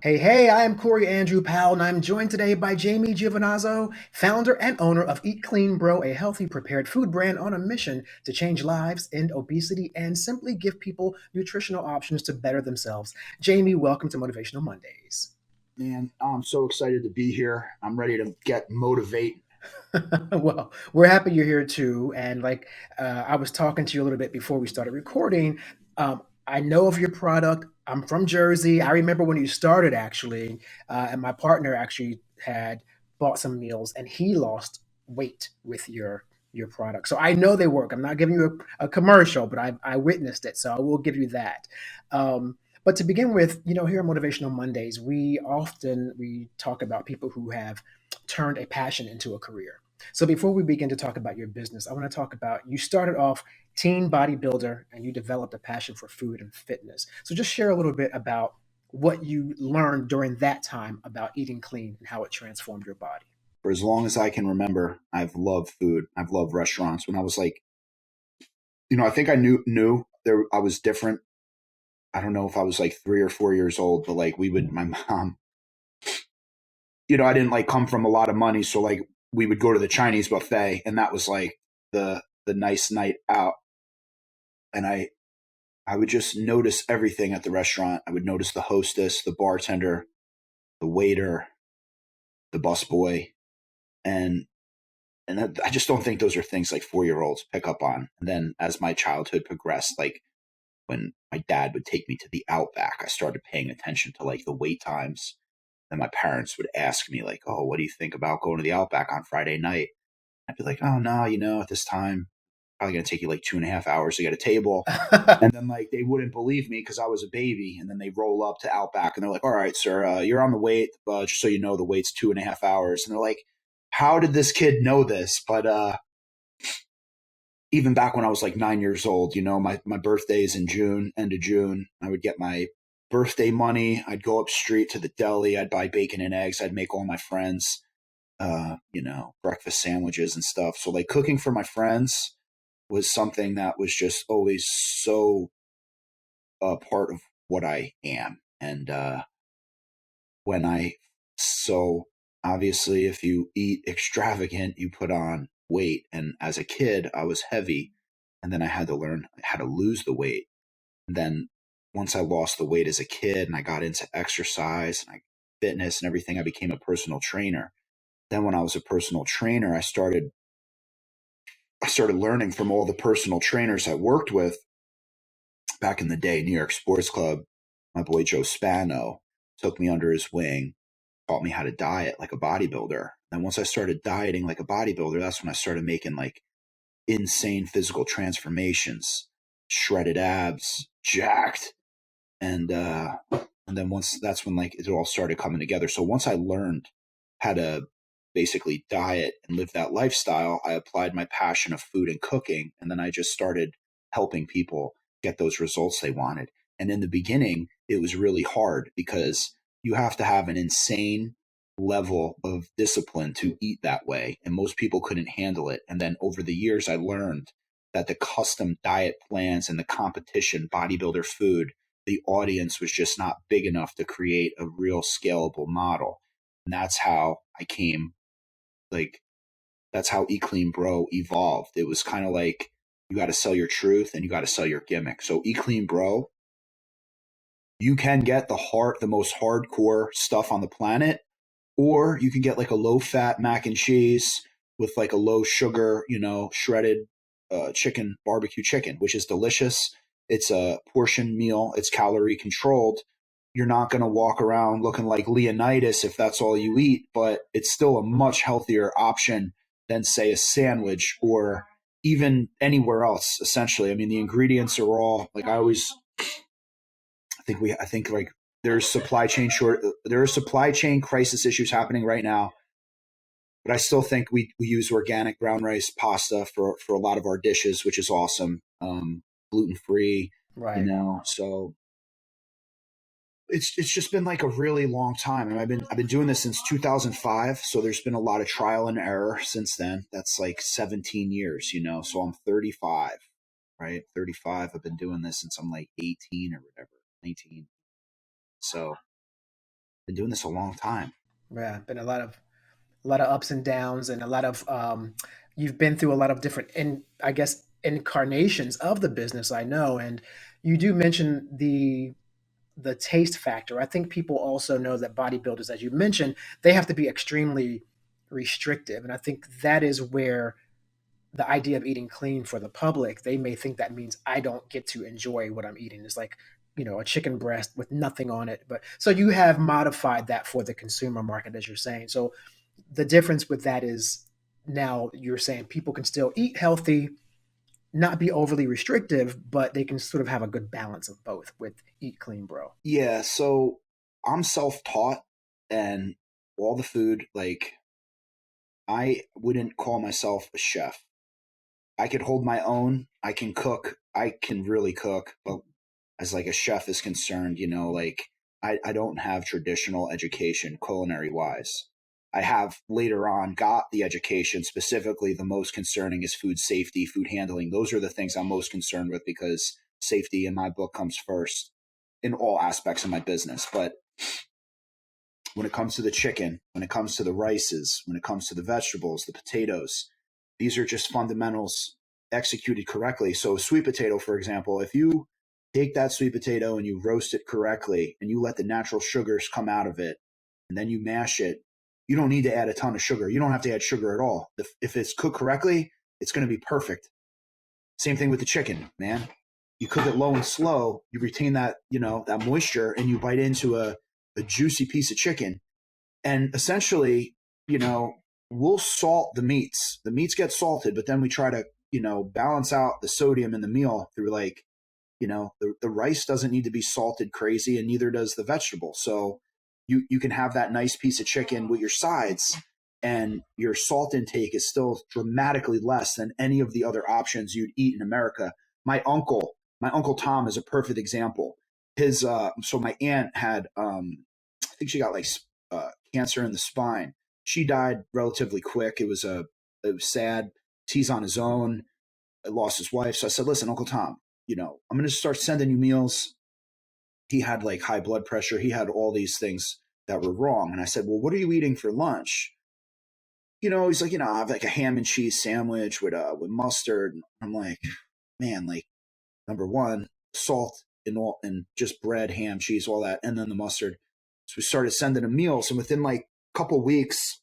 Hey, I am Corey Andrew Powell, and I'm joined today by Jamie Giovinazzo, founder and owner of Eat Clean Bro, a healthy prepared food brand on a mission to change lives, end obesity, and simply give people nutritional options to better themselves. Jamie, welcome to Motivational Mondays. Man, I'm so excited to be here. I'm ready to get motivate. Well, we're happy you're here too. And I was talking to you a little bit before we started recording. I know of your product. I'm from Jersey. I remember when you started actually, and my partner actually had bought some meals, and he lost weight with your product. So I know they work. I'm not giving you a commercial, but I witnessed it, so I will give you that. But to begin with, here on Motivational Mondays, we talk about people who have turned a passion into a career. So before we begin to talk about your business, I want to talk about you started off teen bodybuilder and you developed a passion for food and fitness. So just share a little bit about what you learned during that time about eating clean and how it transformed your body. For as long as I can remember, I've loved food. I've loved restaurants. When I was like, I think I knew there I was different. I don't know if I was like 3 or 4 years old, but like my mom, I didn't like come from a lot of money, so like we would go to the Chinese buffet, and that was like the nice night out. And I would just notice everything at the restaurant. I would notice the hostess, the bartender, the waiter, the busboy, and I just don't think those are things like 4-year-olds pick up on. And then as my childhood progressed, like when my dad would take me to the Outback, I started paying attention to like the wait times. And my parents would ask me like, "Oh, what do you think about going to the Outback on Friday night?" I'd be like, "Oh no, at this time, probably gonna take you like 2.5 hours to get a table." And then like they wouldn't believe me because I was a baby. And then they roll up to Outback and they're like, "All right, sir, you're on the wait. Just so you know, the wait's 2.5 hours." And they're like, "How did this kid know this?" But even back when I was like 9 years old, my birthday is in June, end of June. I would get my birthday money. I'd go up street to the deli. I'd buy bacon and eggs. I'd make all my friends, breakfast sandwiches and stuff. So like cooking for my friends was something that was just always so part of what I am. And when I, so obviously, if you eat extravagant, you put on weight. And as a kid, I was heavy. And then I had to learn how to lose the weight. And then once I lost the weight as a kid and I got into exercise and fitness and everything, I became a personal trainer. Then when I was a personal trainer, I started learning from all the personal trainers I worked with back in the day. New York Sports Club, my boy Joe Spano took me under his wing, taught me how to diet like a bodybuilder. And once I started dieting like a bodybuilder, that's when I started making like insane physical transformations, shredded abs, jacked. And then once that's when like it all started coming together. So once I learned how to basically diet and live that lifestyle, I applied my passion of food and cooking, and then I just started helping people get those results they wanted. And in the beginning, it was really hard because you have to have an insane level of discipline to eat that way, and most people couldn't handle it. And then over the years, I learned that the custom diet plans and the competition bodybuilder food, the audience was just not big enough to create a real scalable model. And that's how I came, like, that's how Eat Clean Bro evolved. It was kind of like you got to sell your truth and you got to sell your gimmick. So Eat Clean Bro, you can get the most hardcore stuff on the planet, or you can get like a low fat mac and cheese with like a low sugar, shredded chicken, barbecue chicken, which is delicious. It's a portion meal, it's calorie controlled. You're not going to walk around looking like Leonidas if that's all you eat, but it's still a much healthier option than, say, a sandwich or even anywhere else, essentially. I mean, the ingredients are all like I think like there are supply chain crisis issues happening right now, but I still think we use organic brown rice pasta for a lot of our dishes, which is awesome. Gluten free, Right. so it's just been like a really long time. And I've been doing this since 2005, so there's been a lot of trial and error since then. That's like 17 years, So I'm 35, right? 35. I've been doing this since I'm like 18 or whatever, 19. So Been doing this a long time. Yeah, been a lot of ups and downs, and a lot of you've been through a lot of different, and I guess, incarnations of the business. I know, and you do mention the taste factor. I think people also know that bodybuilders, as you mentioned, they have to be extremely restrictive, and I think that is where the idea of eating clean for the public, they may think that means I don't get to enjoy what I'm eating. It's like, a chicken breast with nothing on it. But so you have modified that for the consumer market, as you're saying. So the difference with that is now you're saying people can still eat healthy, not be overly restrictive, but they can sort of have a good balance of both with Eat Clean Bro. Yeah, so I'm self-taught, and all the food, like, I wouldn't call myself a chef. I could hold my own. I can cook. I can really cook, but as like a chef is concerned, like I don't have traditional education culinary wise. I have later on got the education. Specifically, the most concerning is food safety, food handling. Those are the things I'm most concerned with, because safety in my book comes first in all aspects of my business. But when it comes to the chicken, when it comes to the rices, when it comes to the vegetables, the potatoes, these are just fundamentals executed correctly. So, sweet potato, for example, if you take that sweet potato and you roast it correctly and you let the natural sugars come out of it and then you mash it, you don't need to add a ton of sugar. You don't have to add sugar at all. If it's cooked correctly, it's going to be perfect. Same thing with the chicken, man. You cook it low and slow, you retain that, that moisture, and you bite into a juicy piece of chicken. And essentially, you know, we'll salt the meats. The meats get salted, but then we try to, balance out the sodium in the meal through, like, the rice doesn't need to be salted crazy, and neither does the vegetable. So you can have that nice piece of chicken with your sides, and your salt intake is still dramatically less than any of the other options you'd eat in America. My uncle Tom is a perfect example. His so my aunt had I think she got like cancer in the spine. She died relatively quick. It was sad. He's on his own. Lost his wife. So I said, listen, Uncle Tom, I'm going to start sending you meals. He had like high blood pressure. He had all these things that were wrong. And I said, well, what are you eating for lunch? He's like, I have like a ham and cheese sandwich with mustard. And I'm like, man, like, number one, salt and just bread, ham, cheese, all that, and then the mustard. So we started sending him meals, and within like a couple weeks,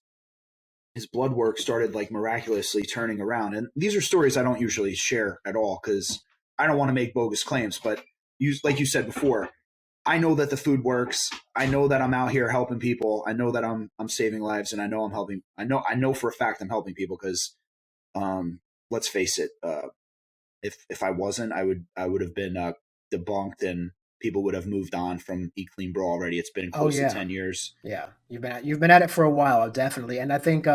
his blood work started like miraculously turning around. And these are stories I don't usually share at all, because I don't want to make bogus claims. But like you said before, I know that the food works. I know that I'm out here helping people. I know that I'm saving lives, and I know I'm helping. I know for a fact I'm helping people, because let's face it, if I wasn't, I would have been debunked, and people would have moved on from Eat Clean Bro already. It's been Oh close to yeah, 10 years. yeah. You've been at it for a while, definitely, and I think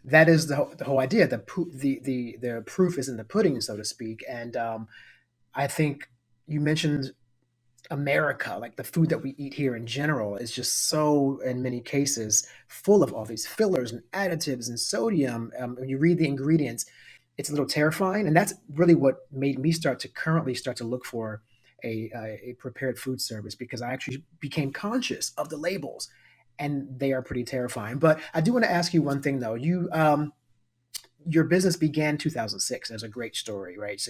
that is the whole idea. The proof is in the pudding, so to speak. And I think you mentioned America, like the food that we eat here in general, is just so, in many cases, full of all these fillers and additives and sodium. When you read the ingredients, it's a little terrifying, and that's really what made me currently start to look for a prepared food service, because I actually became conscious of the labels, and they are pretty terrifying. But I do want to ask you one thing though. Your business began 2006. There's a great story, right?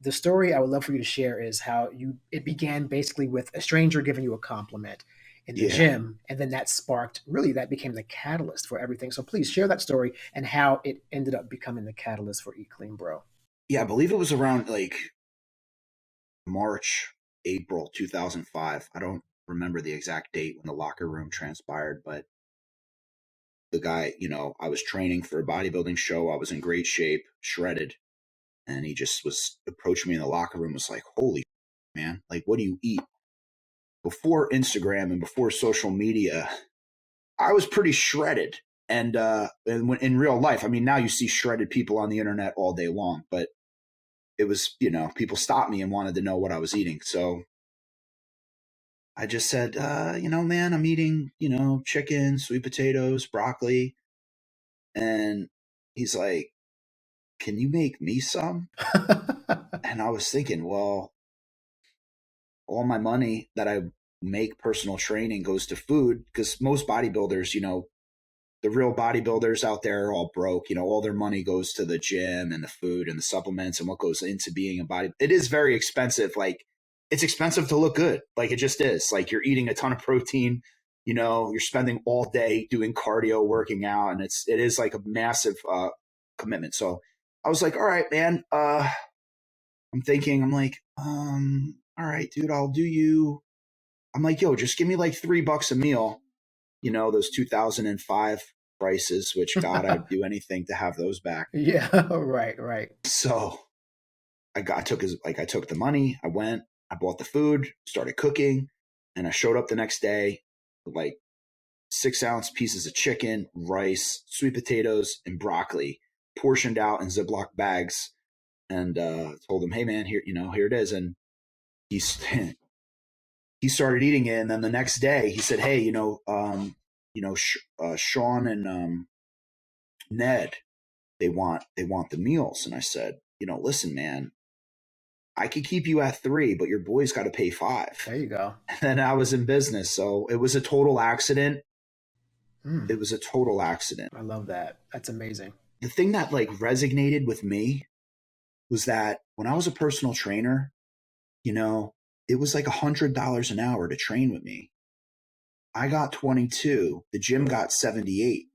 The story I would love for you to share is how it began basically with a stranger giving you a compliment in the Yeah, gym, and then that became the catalyst for everything. So please share that story and how it ended up becoming the catalyst for Eat Clean Bro. yeah, I believe it was around like March, April 2005. I don't remember the exact date when the locker room transpired, but the guy, I was training for a bodybuilding show. I was in great shape, shredded, and he just was approaching me in the locker room. Was like, "Holy man, like, what do you eat?" Before Instagram and before social media, I was pretty shredded. And when in real life, I mean, now you see shredded people on the internet all day long, but it was, people stopped me and wanted to know what I was eating. So I just said, man, I'm eating, chicken, sweet potatoes, broccoli. And he's like, can you make me some? And I was thinking, well, all my money that I make personal training goes to food, because most bodybuilders, the real bodybuilders out there are all broke. All their money goes to the gym and the food and the supplements and what goes into being a body. It is very expensive. Like, it's expensive to look good. Like, it just is. Like, you're eating a ton of protein, you're spending all day doing cardio, working out, and it is like a massive commitment. So I was like, all right, man, I'm like, all right, dude, I'll do you. I'm like, yo, just give me like $3 a meal. Those 2005 prices, which God, I'd do anything to have those back. Yeah, right. So I took the money, I went, I bought the food, started cooking, and I showed up the next day with like 6-ounce pieces of chicken, rice, sweet potatoes, and broccoli portioned out in Ziploc bags, and told him, hey man, here it is. And he's he started eating it, and then the next day he said, hey, Sean and Ned, they want the meals. And I said, listen, man, I could keep you at 3, but your boy's got to pay 5. There you go. And I was in business. So it was a total accident. Mm, It was a total accident. I love that. That's amazing. The thing that like resonated with me was that when I was a personal trainer, it was like $100 an hour to train with me. I got 22, the gym got 78.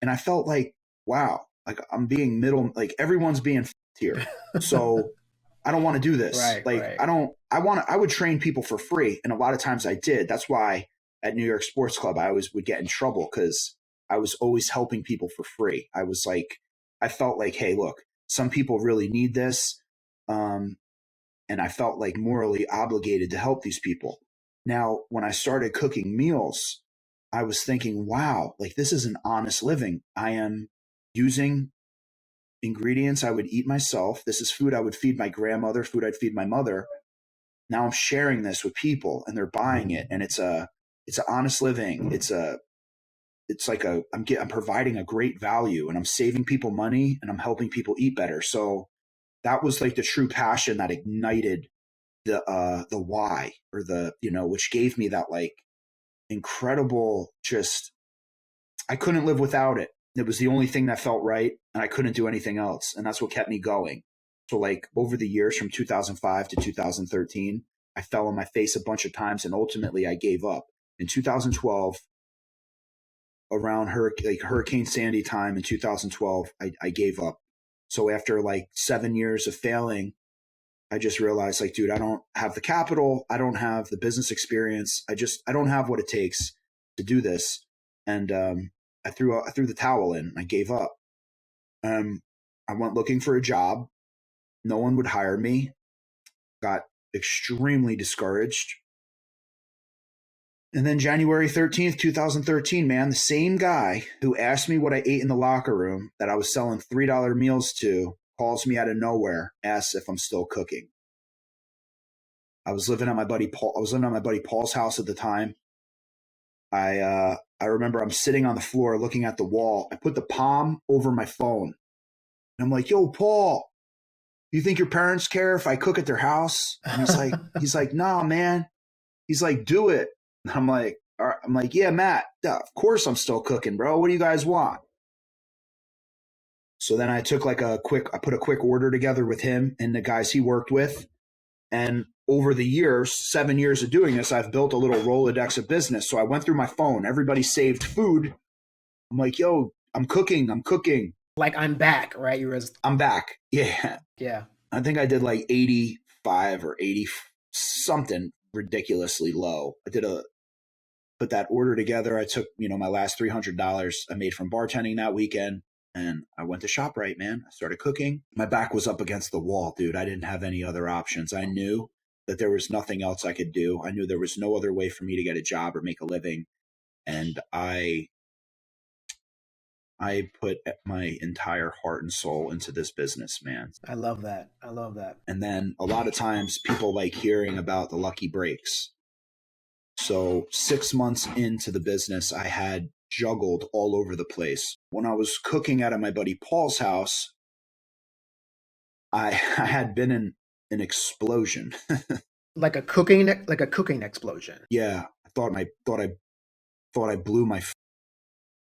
And I felt like, wow, like I'm being like everyone's being here. So I don't want to do this. Right. I would train people for free. And a lot of times I did. That's why at New York Sports Club, I always would get in trouble, because I was always helping people for free. I felt like, hey, look, some people really need this. And I felt like morally obligated to help these people. Now, when I started cooking meals, I was thinking, wow, like this is an honest living. I am using ingredients I would eat myself. This is food I would feed my grandmother, food I'd feed my mother. Now I'm sharing this with people and they're buying it. And it's an honest living. I'm providing a great value, and I'm saving people money, and I'm helping people eat better. So that was like the true passion that ignited the why, or which gave me that like incredible, just, I couldn't live without it. It was the only thing that felt right, and I couldn't do anything else. And that's what kept me going. So like over the years from 2005 to 2013, I fell on my face a bunch of times, and ultimately I gave up. In 2012, around Hurricane Sandy time in 2012, I gave up. So after like 7 years of failing, I just realized, like, dude, I don't have the capital. I don't have the business experience. I don't have what it takes to do this. And I threw the towel in. I gave up. I went looking for a job. No one would hire me. Got extremely discouraged. And then January 13th, 2013, man, the same guy who asked me what I ate in the locker room that I was selling $3 meals to calls me out of nowhere, asks if I'm still cooking. I was living at my buddy Paul's house at the time. I remember I'm sitting on the floor looking at the wall. I put the palm over my phone. And I'm like, yo, Paul, you think your parents care if I cook at their house? And he's like, nah, man. He's like, do it. And I'm like, all right. I'm like, yeah, Matt, of course I'm still cooking, bro. What do you guys want? So then I put a quick order together with him and the guys he worked with. And over the years, 7 years of doing this, I've built a little Rolodex of business. So I went through my phone. Everybody saved food. I'm like, yo, I'm cooking. Like, I'm back, right? I'm back. Yeah. Yeah. I think I did like 85 or 80 something ridiculously low. Put that order together. I took, my last $300 I made from bartending that weekend, and I went to ShopRite, man. I started cooking. My back was up against the wall, dude. I didn't have any other options. I knew that there was nothing else I could do. I knew there was no other way for me to get a job or make a living. And I put my entire heart and soul into this business, man. I love that. And then a lot of times people like hearing about the lucky breaks. So 6 months into the business, I had juggled all over the place. When I was cooking out of my buddy Paul's house, I had been in an explosion. like a cooking explosion. Yeah, I thought I blew my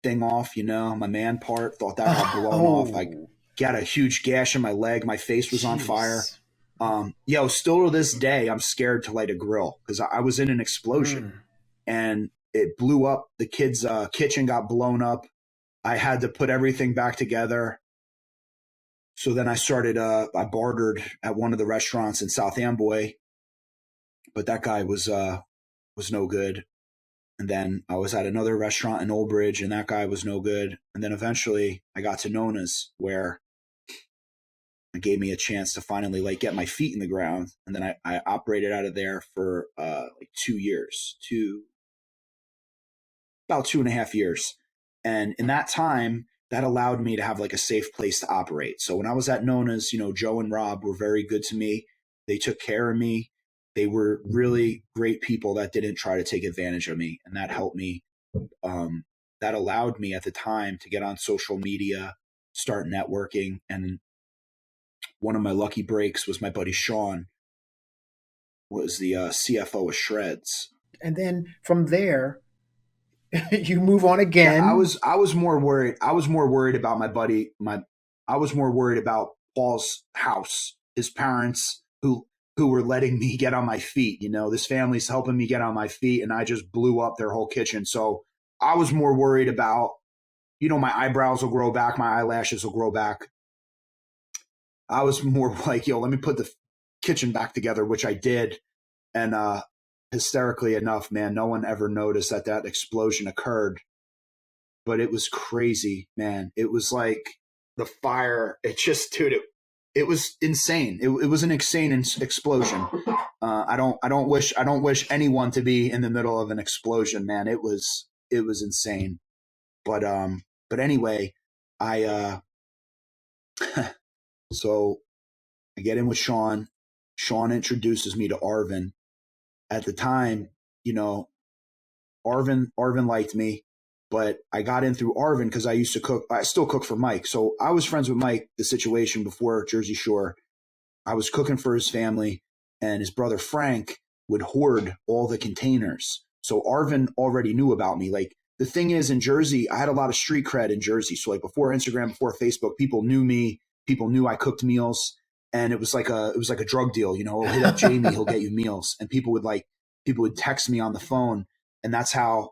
thing off, my man part, thought that got blown off. I Oh, got a huge gash in my leg. My face was on fire. jeez. Still to this day, I'm scared to light a grill because I was in an explosion Mm. and it blew up. The kids' kitchen got blown up. I had to put everything back together. So then I bartered at one of the restaurants in South Amboy, but that guy was no good. And then I was at another restaurant in Old Bridge, and that guy was no good. And then eventually I got to Nona's, where it gave me a chance to finally get my feet in the ground. And then I operated out of there for like 2 years, about 2.5 years. And in that time, that allowed me to have like a safe place to operate. So when I was at Nona's, Joe and Rob were very good to me. They took care of me. They were really great people that didn't try to take advantage of me. And that helped me. That allowed me at the time to get on social media, start networking. And one of my lucky breaks was my buddy Sean was the CFO of Shreds. And then from there, you move on Yeah, again. I was more worried. I was more worried about my buddy. I was more worried about Paul's house, his parents who were letting me get on my feet. This family's helping me get on my feet, and I just blew up their whole kitchen. So I was more worried about, my eyebrows will grow back, my eyelashes will grow back. I was more like, let me put the kitchen back together, which I did. And hysterically enough, man, no one ever noticed that explosion occurred. But it was crazy, man. It was like the fire. It just, dude, it was insane. It was an insane explosion. I don't wish anyone to be in the middle of an explosion, man. It was insane. But anyway, I so I get in with Sean. Sean introduces me to Arvin. At the time, you know, Arvin liked me, but I got in through Arvin because I used to cook. I still cook for Mike. So I was friends with Mike, the situation before Jersey Shore. I was cooking for his family, and his brother Frank would hoard all the containers. So Arvin already knew about me. Like, the thing is, in Jersey, I had a lot of street cred in Jersey. So like before Instagram, before Facebook, people knew me. People knew I cooked meals, and it was like a drug deal. Oh, hit up Jamie, he'll get you meals. And people would text me on the phone, and that's how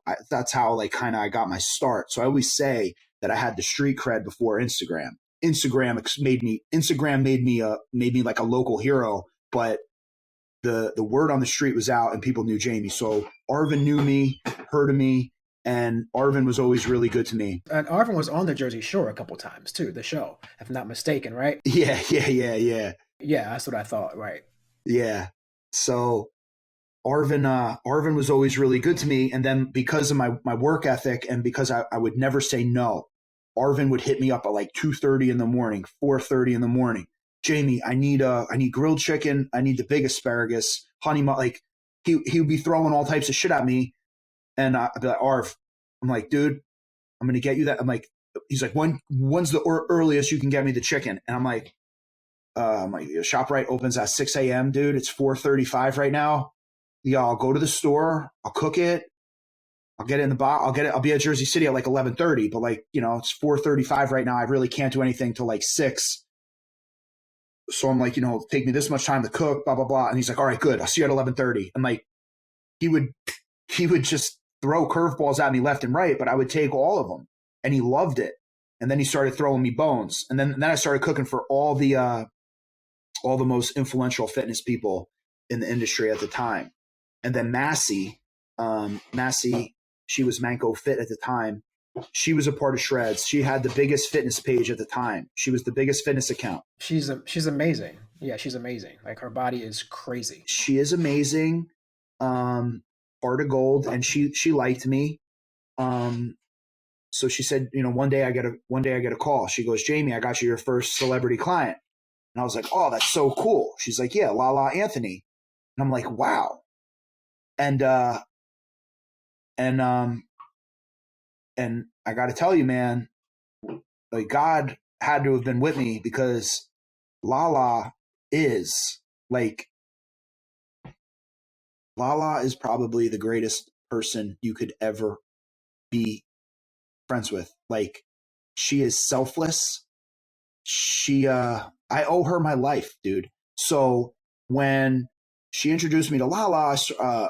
like kind of I got my start. So I always say that I had the street cred before Instagram. Instagram made me like a local hero, but the word on the street was out and people knew Jamie. So Arvin knew me, heard of me, and Arvin was always really good to me. And Arvin was on the Jersey Shore a couple times too, the show, if I'm not mistaken, right? Yeah, yeah, yeah, yeah, Yeah, that's what I thought, right? yeah. So Arvin was always really good to me, and then because of my work ethic and because I would never say no, Arvin would hit me up at like 2:30 in the morning, 4:30 in the morning. Jamie, I need grilled chicken. I need the big asparagus, like he would be throwing all types of shit at me, and I'd be like, Arv, I'm like, dude, I'm gonna get you that. I'm like, he's like, when's the earliest you can get me the chicken? And I'm like, ShopRite opens at 6 a.m., dude. It's 4:35 right now. Yeah, I'll go to the store. I'll cook it. I'll get it in the box. I'll get it. I'll be at Jersey City at like 11:30, but like, it's 4:35 right now. I really can't do anything till like 6. So I'm like, take me this much time to cook, blah, blah, blah. And he's like, all right, good. I'll see you at 11:30. And like, he would, he would just throw curveballs at me left and right, but I would take all of them, and he loved it. And then he started throwing me bones. And then I started cooking for all the most influential fitness people in the industry at the time. And then Massey, she was Manco Fit at the time. She was a part of Shreds. She had the biggest fitness page at the time. She was the biggest fitness account. She's amazing. Yeah, she's amazing. Like her body is crazy. She is amazing. Heart of gold, and she liked me. So she said, one day I get a call. She goes, Jamie, I got you your first celebrity client. And I was like, oh, that's so cool. She's like, yeah, Lala Anthony. And I'm like, wow. And and and I got to tell you, man, like God had to have been with me because Lala is like Lala is probably the greatest person you could ever be friends with. Like, she is selfless. I owe her my life, dude. So when she introduced me to Lala,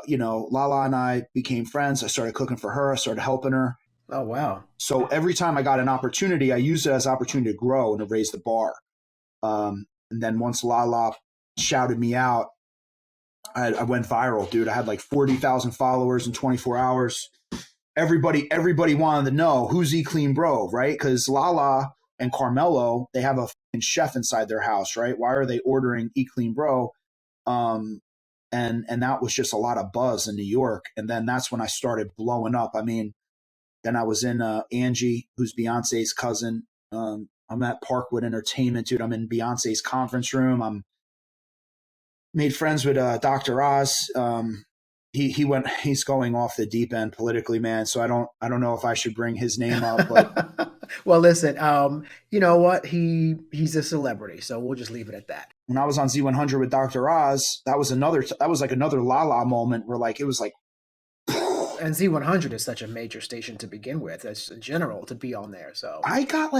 Lala and I became friends. I started cooking for her. I started helping her. Oh, wow. So every time I got an opportunity, I used it as an opportunity to grow and to raise the bar. And then once Lala shouted me out, I went viral, dude. I had like 40,000 followers in 24 hours. Everybody wanted to know who's E Clean Bro, right? Because Lala and Carmelo, they have a chef inside their house, right? Why are they ordering E Clean Bro? Um, and that was just a lot of buzz in New York. And then that's when I started blowing up. I mean, then I was in Angie, who's Beyonce's cousin. I'm at Parkwood Entertainment, dude. I'm in Beyonce's conference room. I'm made friends with Dr. Oz. He's going off the deep end politically, man. So I don't know if I should bring his name up, but Well, listen, you know what? He's a celebrity, so we'll just leave it at that. when I was on Z100 with Dr. Oz, that was like another Lala moment where like it was like And Z100 is such a major station to begin with, as in general, to be on there. So, I got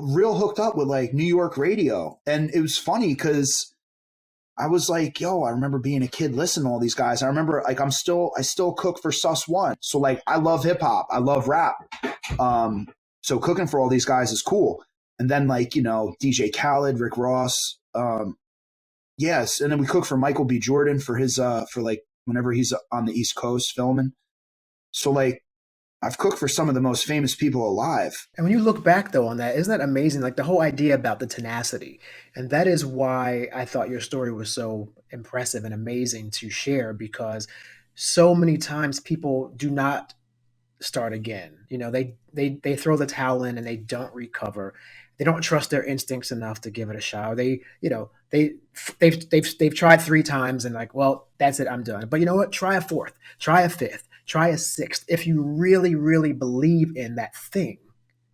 real hooked up with like New York radio, and it was funny because I was like, yo, I remember being a kid listening to all these guys. I remember like I still cook for Sus One. So like I love hip hop. I love rap. So cooking for all these guys is cool. And then like, DJ Khaled, Rick Ross. Yes. And then we cook for Michael B. Jordan for his for like whenever he's on the East Coast filming. So like I've cooked for some of the most famous people alive. and when you look back though on that, isn't that amazing? Like the whole idea about the tenacity, and that is why I thought your story was so impressive and amazing to share because so many times people do not start again. They throw the towel in and they don't recover. They don't trust their instincts enough to give it a shot. Or they've tried three times and like, well, that's it, I'm done. But you know what? Try a fourth, try a fifth, try a sixth. If you really, really believe in that thing,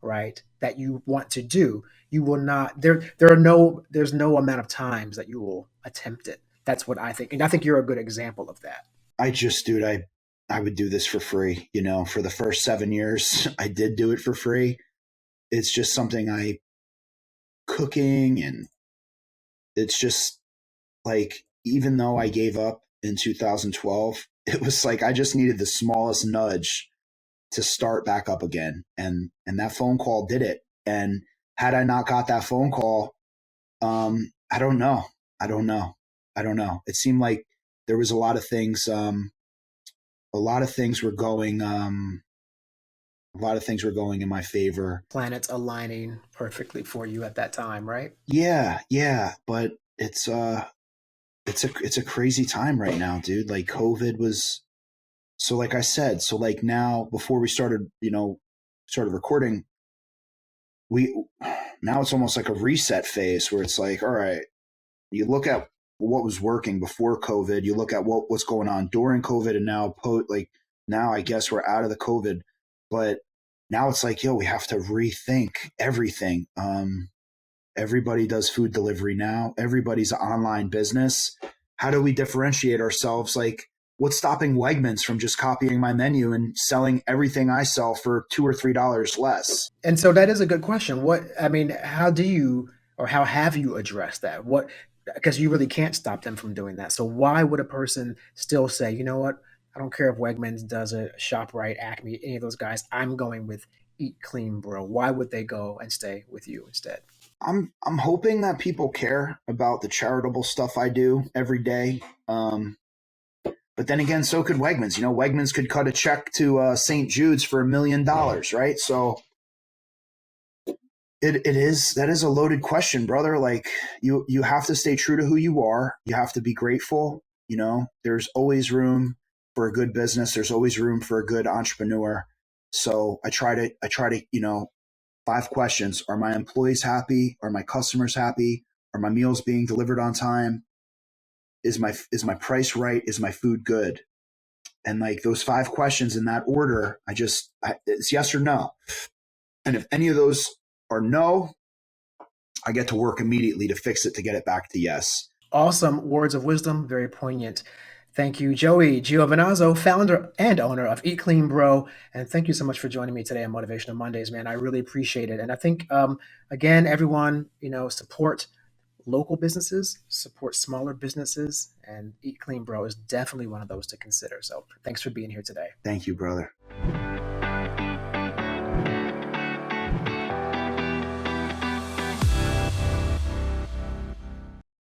right, that you want to do, you will not. There's no amount of times that you will attempt it. That's what I think, and I think you're a good example of that. Dude, I would do this for free. For the first 7 years, I did do it for free. It's just something cooking, and it's just like, even though I gave up in 2012, it was like I just needed the smallest nudge to start back up again. And that phone call did it. And had I not got that phone call, I don't know. I don't know. I don't know. It seemed like there was a lot of things. A lot of things were going. A lot of things were going in my favor. Planets aligning perfectly for you at that time, right? Yeah, yeah. But it's a crazy time right now, dude. Like COVID was. So like I said, so like now before we started recording, we now it's almost like a reset phase where it's like, all right, you look at what was working before COVID, you look at what's going on during COVID, and now I guess we're out of the COVID, but now it's like, yo, we have to rethink everything. Everybody does food delivery now. Everybody's an online business. How do we differentiate ourselves? Like, what's stopping Wegmans from just copying my menu and selling everything I sell for $2 or $3 less? And so that is a good question. How do you or how have you addressed that? Because you really can't stop them from doing that. So why would a person still say, you know what? I don't care if Wegmans does it, ShopRite, Acme, any of those guys. I'm going with Eat Clean, bro. Why would they go and stay with you instead? I'm hoping that people care about the charitable stuff I do every day. But then again, so could Wegmans. Wegmans could cut a check to St. Jude's for $1 million, right? So that is a loaded question, brother. Like you have to stay true to who you are. You have to be grateful. There's always room for a good business. There's always room for a good entrepreneur. So I try to, 5 questions. Are my employees happy? Are my customers happy? Are my meals being delivered on time? Is my price right? Is my food good? And like those 5 questions in that order, it's yes or no. And if any of those are no, I get to work immediately to fix it to get it back to yes. Awesome words of wisdom, very poignant. Thank you, Joey Giovinazzo, founder and owner of Eat Clean Bro. And thank you so much for joining me today on Motivational Mondays, man. I really appreciate it. And I think, again, everyone, support local businesses, support smaller businesses, and Eat Clean Bro is definitely one of those to consider. So thanks for being here today. Thank you, brother.